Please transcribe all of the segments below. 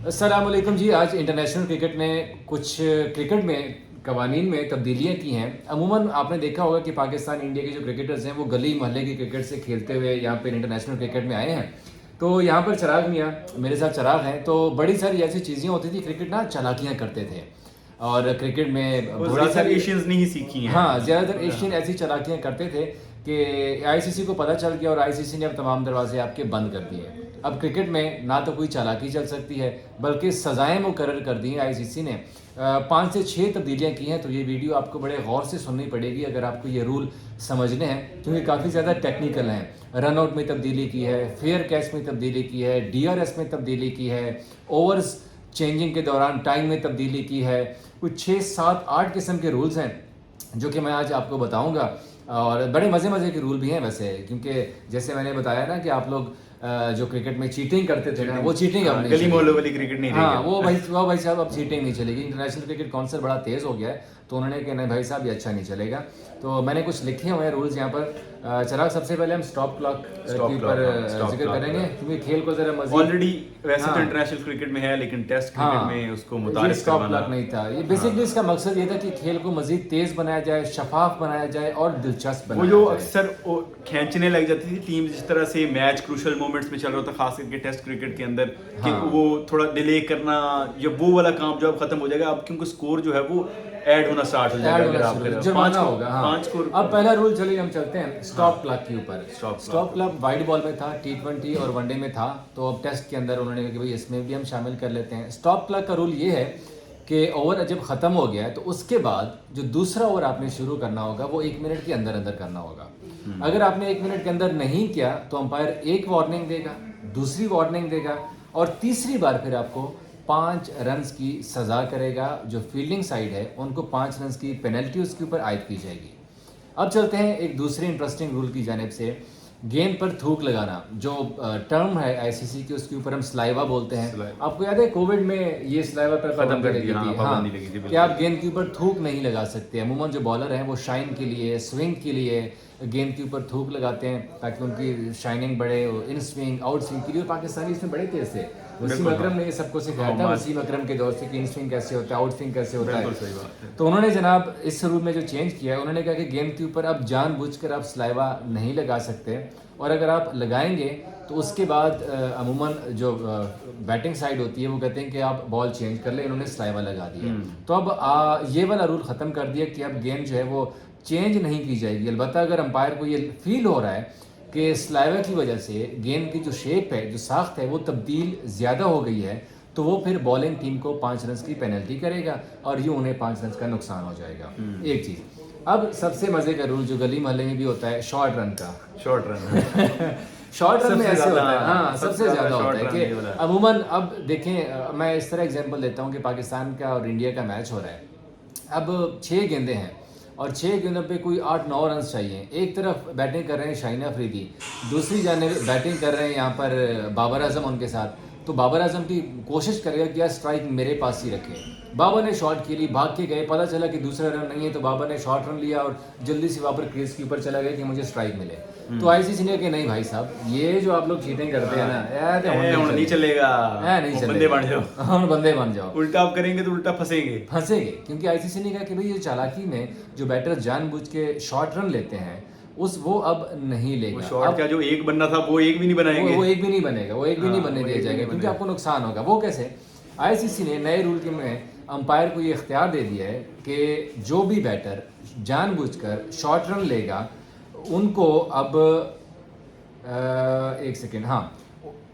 अस्सलाम वालेकुम जी। आज इंटरनेशनल क्रिकेट ने कुछ क्रिकेट में कवानीन में तब्दीलियाँ की हैं। अमूमन आपने देखा होगा कि पाकिस्तान इंडिया के जो क्रिकेटर्स हैं वो गली मोहल्ले की क्रिकेट से खेलते हुए यहाँ पे इंटरनेशनल क्रिकेट में आए हैं। तो यहाँ पर चिराग मियाँ मेरे साथ चिराग हैं। तो बड़ी सारी ऐसी चीज़ें होती थी, क्रिकेट ना चालाकियाँ करते थे और क्रिकेट में वो बड़ी सारी एशियंस नहीं सीखी हैं। हाँ, ज़्यादातर एशियन ऐसी चालाकियाँ करते थे कि आईसीसी को पता चल गया और आईसीसी ने अब तमाम दरवाजे आपके बंद कर दिए। अब क्रिकेट में ना तो कोई चालाकी चल सकती है बल्कि सज़ाएं मुकर्रर कर दी हैं आईसीसी ने। 5 से 6 तब्दीलियाँ की हैं। तो ये वीडियो आपको बड़े गौर से सुननी पड़ेगी अगर आपको ये रूल समझने हैं, क्योंकि काफ़ी ज़्यादा टेक्निकल हैं। रन आउट में तब्दीली की है, फेयर कैच में तब्दीली की है, डीआरएस में तब्दीली की है, ओवर्स चेंजिंग के दौरान टाइम में तब्दीली की है। कुछ 6, 7, 8 किस्म के रूल्स हैं जो कि मैं आज आपको बताऊंगा। और बड़े मज़े के रूल भी हैं वैसे, क्योंकि जैसे मैंने बताया ना कि आप लोग जो क्रिकेट में चीटिंग करते थे ना, वो चीटिंग अब नहीं गली चलेगी। मोहल्लों वाली क्रिकेट नहीं हाँ, रहेगी। वो भाई साहब अब चीटिंग नहीं चलेगी। इंटरनेशनल क्रिकेट काउंसिल बड़ा तेज़ हो गया है, तो उन्होंने कहा नहीं भाई साहब ये अच्छा नहीं चलेगा। तो मैंने कुछ लिखे हुए हैं रूल्स यहाँ पर। चराग, सबसे पहले हम स्टॉप क्लॉक के ऊपर जिक्र करेंगे, क्योंकि खेल को ज़रा मज़ीद ऑलरेडी वैसे तो हाँ। इंटरनेशनल क्रिकेट में है, लेकिन टेस्ट हाँ, क्रिकेट में उसको ये मुतारिफ स्टॉप करवाना। क्लॉक नहीं था। ये बेसिकली इसका मकसद ये था कि खेल को मजीद तेज बनाया जाए, शफाफ बनाया जाए और दिलचस्प वो बनाया जो जाए। अक्सर वो खींचने लग जाती थी टीम, जिस तरह से मैच क्रूशल मोमेंट्स में चल रहा था, खास करके टेस्ट क्रिकेट के अंदर, कि हाँ। वो थोड़ा डिले करना या वो वाला काम जो अब खत्म हो जाएगा, अब क्योंकि स्कोर जो है वो ऐड होना स्टार्ट हो जाएगा। ऐड अगर होना आप शुरू, करें जुर्माना होगा। हाँ, 5 स्कोर। अब पहला रूल चलिए हम चलते हैं स्टॉप क्लॉक के ऊपर। Stop stop clock wide ball में था, T20 और वनडे में था, तो अब टेस्ट के अंदर उन्होंने कहा कि भाई इसमें भी हम शामिल कर लेते हैं। स्टॉप क्लॉक का रूल ये है कि ओवर जब ख़त्म हो गया है तो उसके बाद जो दूसरा ओवर आपने शुरू करना होगा वो 1 मिनट के अंदर अंदर करना होगा। अगर आपने 1 मिनट के अंदर नहीं किया तो अंपायर एक वार्निंग देगा, दूसरी वार्निंग देगा और तीसरी बार फिर आपको 5 रन्स की सज़ा करेगा। जो फील्डिंग साइड है उनको 5 रन्स की पेनल्टी उसके ऊपर आयद की जाएगी। अब चलते हैं एक दूसरे इंटरेस्टिंग रूल की जानिब से। गेंद पर थूक लगाना जो टर्म है आईसीसी की, उसके ऊपर हम स्लाइवा बोलते हैं। आपको याद है कोविड में ये स्लाइवा पर खत्म कर लगी दिया, थी। हाँ, पाबंदी लगी थी, कि आप गेंद के ऊपर थूक नहीं लगा सकते। अमूमन जो बॉलर हैं वो शाइन के लिए, स्विंग के लिए गेंद के ऊपर थूक लगाते हैं ताकि उनकी शाइनिंग बढ़े। इन स्विंग, आउट स्विंग के लिए पाकिस्तानी इसमें बड़े तेज थे। वसीम अकरम ने ये सबको सिखाया था, वसीम अकरम के दौर से कि इन स्विंग कैसे होता है, आउट स्विंग कैसे होता है। सही बात है। तो उन्होंने जनाब इस रूल में जो चेंज किया है, उन्होंने कहा कि गेंद के ऊपर अब जानबूझकर आप स्लाइवा नहीं लगा सकते, और अगर आप लगाएंगे तो उसके बाद अमूमन जो बैटिंग साइड होती है वो कहते हैं कि आप बॉल चेंज कर ले। इन्होंने स्लाइवा लगा दिया। तो अब ये वाला रूल ख़त्म कर दिया कि अब गेंद जो है वो चेंज नहीं की जाएगी। अलबत्ता अगर अंपायर को ये फील हो रहा है कि स्लाइवा की वजह से गेंद की जो शेप है, जो साख्त है, वो तब्दील ज़्यादा हो गई है, तो वो फिर बॉलिंग टीम को 5 रन की पेनल्टी करेगा और यूँ उन्हें 5 रन का नुकसान हो जाएगा। एक चीज़। अब सबसे मज़े का रूल जो गली मोहल्ले में भी होता है, शॉर्ट रन का। शॉर्ट रन शॉर्ट रन में सबसे ऐसे ज़्यादा, होता है, हाँ, सबसे सबसे ज़्यादा ज़्यादा short होता है run ये कि वाला। अमूमन अब देखें, मैं इस तरह एग्जांपल देता हूँ कि पाकिस्तान का और इंडिया का मैच हो रहा है। अब 6 गेंदें हैं और 6 गेंदों पे कोई 8-9 रन चाहिए। एक तरफ बैटिंग कर रहे हैं शाहिन अफरीदी, दूसरी जानिब बैटिंग कर रहे हैं यहाँ पर बाबर आजम उनके साथ। तो बाबर आजम की कोशिश करेगा कि यार स्ट्राइक मेरे पास ही रखे। बाबर ने शॉट के लिए भाग के गए, पता चला कि दूसरा रन नहीं है, तो बाबर ने शॉर्ट रन लिया और जल्दी से वापस क्रीज के ऊपर चला गया कि मुझे स्ट्राइक मिले। तो आईसीसी ने कहा नहीं भाई साहब, ये जो आप लोग चीटिंग करते हैं ना यार, नहीं चलेगा, नहीं चलेगा, बंदे बन जाओ। हाँ, बंदे बन जाओ। उल्टा आप करेंगे तो उल्टा फंसेंगे। क्योंकि आईसीसी ने कहा कि भाई ये चालाकी में जो बैटर जानबूझ के शॉर्ट रन लेते हैं वो अब नहीं लेगा। शॉर्ट का जो एक बनना था वो एक भी नहीं बनाएंगे। वो एक भी नहीं बनेगा, वो एक भी नहीं हाँ, बनने वो दिया एक भी जाएगा, नहीं क्योंकि बनेगा। आपको नुकसान होगा। वो कैसे? आईसीसी ने नए रूल के में अंपायर को ये इख्तियार दे दिया है कि जो भी बैटर जानबूझकर शॉर्ट रन लेगा उनको अब एक सेकेंड, हाँ,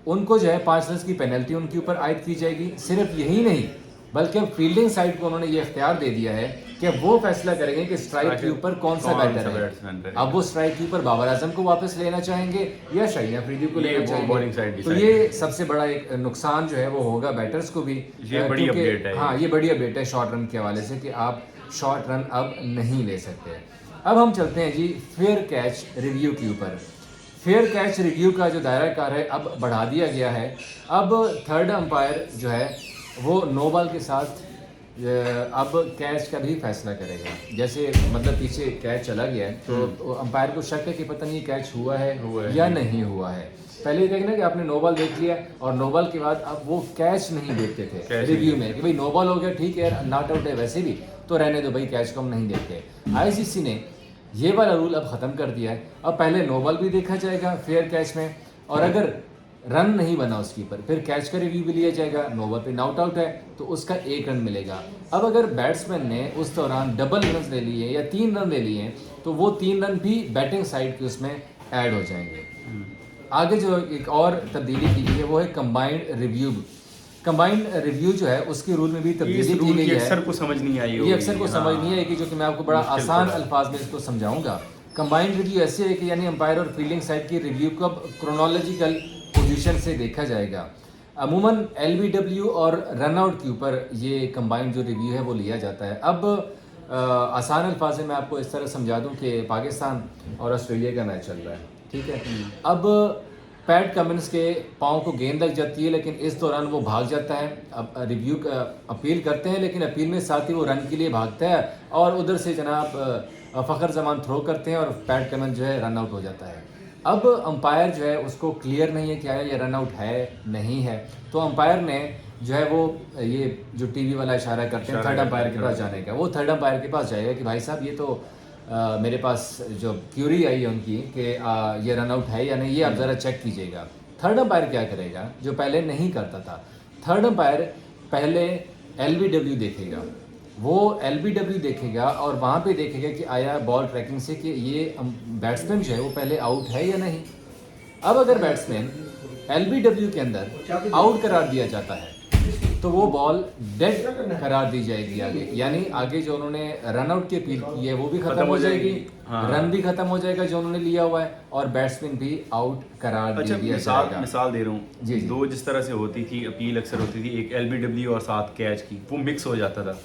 उनको जो है 5 रन की पेनल्टी उनके ऊपर आयद की जाएगी। सिर्फ यही नहीं बल्कि अब फील्डिंग साइड को उन्होंने ये इख्तियार दे दिया है कि वो फैसला करेंगे कि स्ट्राइक के ऊपर कौन सा बैटर है। अब वो स्ट्राइक के ऊपर बाबर आजम को वापस लेना चाहेंगे या शाहिन अफरीदी को लेना बॉलिंग साइड चाहेंगे। की तो साइड ये सबसे बड़ा एक नुकसान जो है वो होगा बैटर्स को भी। ये बड़ी क्योंकि अपडेट है। हाँ, ये बड़ी अपडेट है शॉर्ट रन के हवाले से कि आप शॉर्ट रन अब नहीं ले सकते। अब हम चलते हैं जी फेयर कैच रिव्यू के ऊपर। फेयर कैच रिव्यू का जो दायरा कार है अब बढ़ा दिया गया है। अब थर्ड अंपायर जो है वो नो बॉल के साथ अब कैच का भी फैसला करेगा। जैसे मतलब पीछे कैच चला गया है तो अंपायर को शक है कि पता नहीं कैच हुआ है या नहीं हुआ है। पहले ये देखना कि आपने नो बॉल देख लिया और नो बॉल के बाद अब वो कैच नहीं देखते थे रिव्यू में कि भाई नो बॉल हो गया, ठीक है, नॉट आउट है वैसे भी, तो रहने दो भाई, कैच को हम नहीं देखते। आईसीसी ने ये वाला रूल अब ख़त्म कर दिया है। अब पहले नो बॉल भी देखा जाएगा फेयर कैच में, और अगर रन नहीं बना उसके ऊपर फिर कैच का रिव्यू भी लिया जाएगा। नो बॉल पे नॉट आउट है तो उसका 1 रन मिलेगा। अब अगर बैट्समैन ने उस दौरान डबल रन ले लिए या 3 रन ले लिए तो वो 3 रन भी बैटिंग साइड के उसमें ऐड हो जाएंगे। आगे जो एक और तब्दीली की गई है वो है कंबाइंड रिव्यू। कंबाइंड रिव्यू जो है उसके रूल में भी तब्दीली की गई है। अक्सर को समझ नहीं आई ये अक्सर को समझ नहीं आएगी, जो कि मैं आपको बड़ा आसान अल्फाज में इसको समझाऊंगा। कंबाइंड रिव्यू ऐसे है कि यानी अंपायर और फील्डिंग साइड की रिव्यू को अब क्रोनोलॉजिकल पोजीशन से देखा जाएगा। अमूमन एलबीडब्ल्यू और रनआउट के ऊपर ये कंबाइंड जो रिव्यू है वो लिया जाता है। अब आसान अल्फाज में मैं आपको इस तरह समझा दूं कि पाकिस्तान और ऑस्ट्रेलिया का मैच चल रहा है, ठीक है। अब पैट कमिंस के पाँव को गेंद लग जाती है, लेकिन इस दौरान वो भाग जाता है। अब रिव्यू का अपील करते हैं, लेकिन अपील में साथ ही वो रन के लिए भागता है और उधर से जनाब फ़खर जमान थ्रो करते हैं और पैट कमिंस जो है रन आउट हो जाता है। अब अंपायर जो है उसको क्लियर नहीं है कि आया ये रन आउट है नहीं है, तो अंपायर ने जो है वो ये जो टीवी वाला इशारा करते हैं थर्ड अंपायर के पास जाने का, वो थर्ड अंपायर के पास जाएगा कि भाई साहब ये तो मेरे पास जो क्यूरी आई है उनकी कि ये रन आउट है या नहीं, ये आप ज़रा चेक कीजिएगा। थर्ड अंपायर क्या करेगा जो पहले नहीं करता था? थर्ड अंपायर पहले एलबीडब्ल्यू देखेगा, वो एलबीडब्ल्यू देखेगा और वहाँ पे देखेगा कि आया बॉल ट्रैकिंग से कि ये बैट्समैन जो है वो पहले आउट है या नहीं। अब अगर बैट्समैन एलबीडब्ल्यू के अंदर आउट करार दिया जाता है तो वो बॉल डेड करार दी जाएगी आगे, यानी आगे जो उन्होंने रन आउट की अपील की है वो भी खत्म हो जाएगी, रन भी खत्म हो जाएगा जो उन्होंने लिया हुआ है, और बैट्समैन भी आउट करार दे दिया जाएगा। मिसाल दे रहा हूँ जी, दो जिस तरह से होती थी अपील अक्सर होती थी, एक एलबीडब्ल्यू और साथ कैच की, वो मिक्स हो जाता था।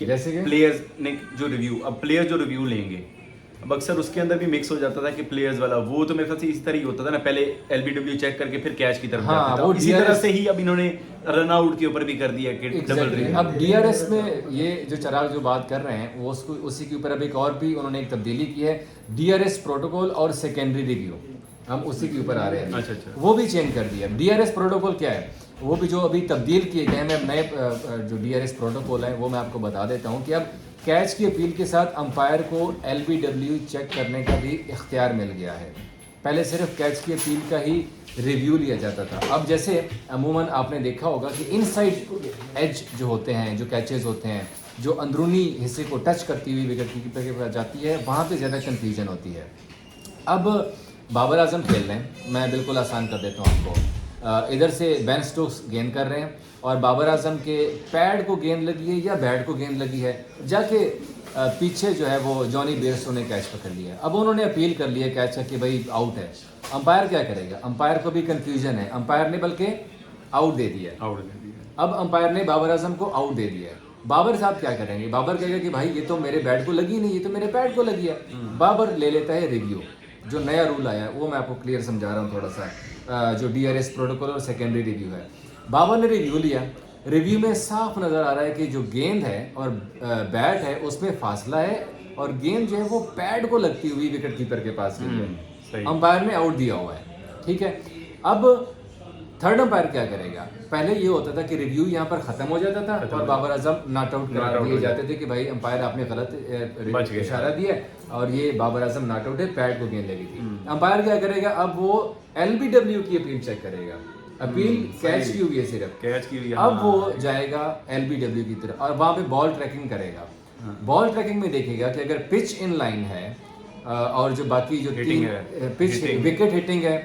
जैसे कि प्लेयर्स ने जो रिव्यू, अब प्लेयर जो रिव्यू लेंगे अब अक्सर उसके अंदर भी मिक्स हो जाता था कि प्लेयर्स वाला वो तो मेरे ख्याल से इस तरह ही होता था ना, पहले एलबीडब्ल्यू चेक करके फिर कैच की तरफ जाते थे। इसी तरह से ही अब इन्होंने रन आउट के ऊपर भी कर दिया कि डबल रिव्यू। अब डीआरएस में ये जो चिराग जो बात कर रहे हैं वो उसको उसी के ऊपर अब एक और भी उन्होंने एक तब्दीली की है, डीआरएस प्रोटोकॉल और सेकेंडरी रिव्यू, हम उसी के ऊपर आ रहे हैं। अच्छा। वो भी चेंज कर दिया। डीआरएस प्रोटोकॉल क्या है वो भी जो अभी तब्दील किए गए हैं, मैं नए जो डीआरएस प्रोटोकॉल है वो मैं आपको बता देता हूँ कि अब कैच की अपील के साथ अंपायर को एलबीडब्ल्यू चेक करने का भी इख्तियार मिल गया है। पहले सिर्फ कैच की अपील का ही रिव्यू लिया जाता था। अब जैसे अमूमन आपने देखा होगा कि इनसाइड एज जो होते हैं, जो कैचेस होते हैं, जो अंदरूनी हिस्से को टच करती हुई विकेट कीपर के पास जाती है, वहाँ पे ज़्यादा कन्फ्यूजन होती है। अब बाबर आजम खेल रहे हैं, मैं बिल्कुल आसान कर देता हूँ आपको। इधर से बेन स्टोक्स गेंद कर रहे हैं और बाबर आजम के पैड को गेंद लगी है या बैट को गेंद लगी है, जाके पीछे जो है वो जॉनी बेयरस्टो ने कैच पकड़ लिया। अब उन्होंने अपील कर लिया कैच का कि भाई आउट है। अंपायर क्या करेगा? अंपायर को भी कन्फ्यूजन है, अंपायर ने बल्कि आउट दे दिया। अब अंपायर ने बाबर आजम को आउट दे दिया। बाबर साहब क्या करेंगे? बाबर कहेगा कि भाई ये तो मेरे बैट को लगी नहीं, ये तो मेरे पैड को लगी है। बाबर ले लेता है रिव्यू। जो नया रूल आया है वो मैं आपको क्लियर समझा रहा हूँ थोड़ा सा, जो डीआरएस प्रोटोकॉल और सेकेंडरी रिव्यू है। बाबर ने रिव्यू लिया, रिव्यू में साफ नज़र आ रहा है कि जो गेंद है और बैट है उसमें फासला है और गेंद जो है वो पैड को लगती हुई विकेट कीपर के पास गई है। अंपायर ने आउट दिया हुआ है, ठीक है। अब थर्ड अंपायर क्या करेगा? पहले ये होता था कि रिव्यू यहाँ पर ख़त्म हो जाता था और बाबर आजम नॉट आउट करा दिए जाते थे कि भाई अंपायर आपने गलत इशारा दिया और ये बाबर आजम नॉट आउट है, पैड को गेंद लगी थी। अंपायर क्या करेगा? अब वो एलबीडब्ल्यू की अपील चेक करेगा। अपील कैच की हुई है, सिर्फ कैच की हुई है। अब वो जाएगा एलबीडब्ल्यू की तरफ और वहाँ पे बॉल ट्रैकिंग करेगा। बॉल ट्रैकिंग में देखेगा कि अगर पिच इन लाइन है और जो बाकी जो पिच विकेट हिटिंग है,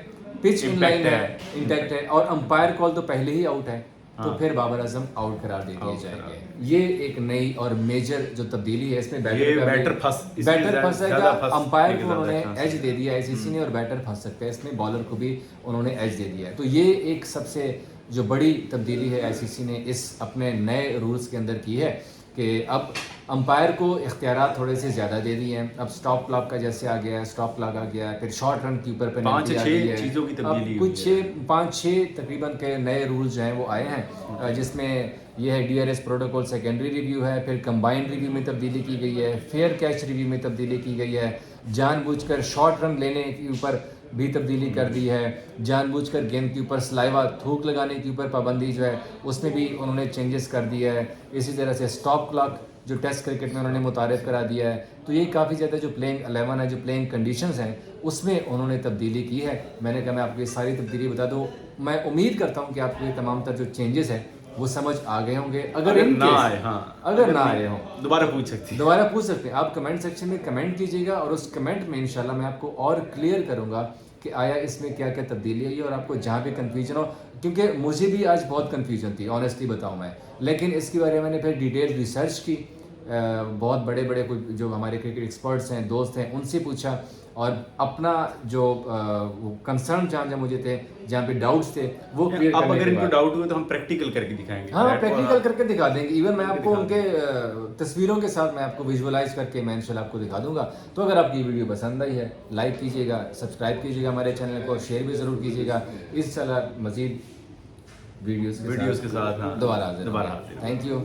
पिच इन लाइन है, इंटैक्ट है और अंपायर कॉल तो पहले ही आउट है, तो फिर बाबर आजम आउट करार दे दिए जाएंगे। ये एक नई और मेजर जो तब्दीली है इसमें बैटर फंसेगा। अंपायर को उन्होंने एज दे दिया आईसीसी ने और बैटर फंस सकता है इसमें, बॉलर को भी उन्होंने एज दे दिया है। तो ये एक सबसे जो बड़ी तब्दीली है आईसीसी ने इस अपने नए रूल्स के अंदर की है कि अब अंपायर को इख्तियारात थोड़े से ज़्यादा दे दिए हैं। अब स्टॉप क्लॉक का जैसे आ गया है, स्टॉप क्लॉक आ गया है, फिर शॉर्ट रन के ऊपर पेनल्टी आ गई है। चीज़ों की तब्दीली अब कुछ 5-6 तकरीबन के नए रूल्स जो हैं वो आए हैं, जिसमें यह है DRS प्रोटोकॉल सेकेंडरी रिव्यू है, फिर कंबाइंड रिव्यू में तब्दीली की गई है, फेयर कैच रिव्यू में तब्दीली की गई है, जानबूझकर शॉर्ट रन लेने के ऊपर भी तब्दीली कर दी है, जानबूझकर गेंद के ऊपर सलाइवा थूक लगाने के ऊपर पाबंदी जो है उसमें भी उन्होंने चेंजेस कर दिया है। इसी तरह से स्टॉप क्लॉक जो टेस्ट क्रिकेट में उन्होंने मुतारिफ करा दिया है। तो ये काफ़ी ज़्यादा जो प्लेइंग 11 है, जो प्लेइंग कंडीशंस हैं, उसमें उन्होंने तब्दीली की है। मैंने कहा मैं आपको ये सारी तब्दीली बता दूँ। मैं उम्मीद करता हूँ कि आपको ये तमाम तर जो चेंजेस हैं वो समझ आ गए होंगे। अगर ना आए, हाँ, अगर ना आए हों दोबारा पूछ सकते हैं। आप कमेंट सेक्शन में कमेंट कीजिएगा और उस कमेंट में इंशाल्लाह मैं आपको और क्लियर करूँगा कि आया इसमें क्या क्या तब्दीली आई है, और आपको जहाँ भी कन्फ्यूजन हो, क्योंकि मुझे भी आज बहुत कन्फ्यूजन थी, ऑनेस्टली बताऊँ मैं। लेकिन इसके बारे में मैंने फिर डिटेल रिसर्च की, बहुत बड़े बड़े कोई जो हमारे क्रिकेट एक्सपर्ट्स हैं, दोस्त हैं, उनसे पूछा, और अपना जो कंसर्न जहाँ मुझे थे, जहाँ पे डाउट्स थे, वो क्लियर अब करने अगर के इनको बाद डाउट हुए तो हम प्रैक्टिकल करके दिखाएंगे। हाँ, प्रैक्टिकल करके दिखा देंगे। इवन मैं आपको उनके तस्वीरों के साथ मैं आपको विजुअलाइज करके मैं इंशाल्लाह आपको दिखा दूंगा। तो अगर आपकी वीडियो पसंद आई है, लाइक कीजिएगा, सब्सक्राइब कीजिएगा हमारे चैनल को, और शेयर भी ज़रूर कीजिएगा। इंशाल्लाह मज़ीद वीडियोज़ के साथ हाँ, दोबारा हाजिर। Thank you.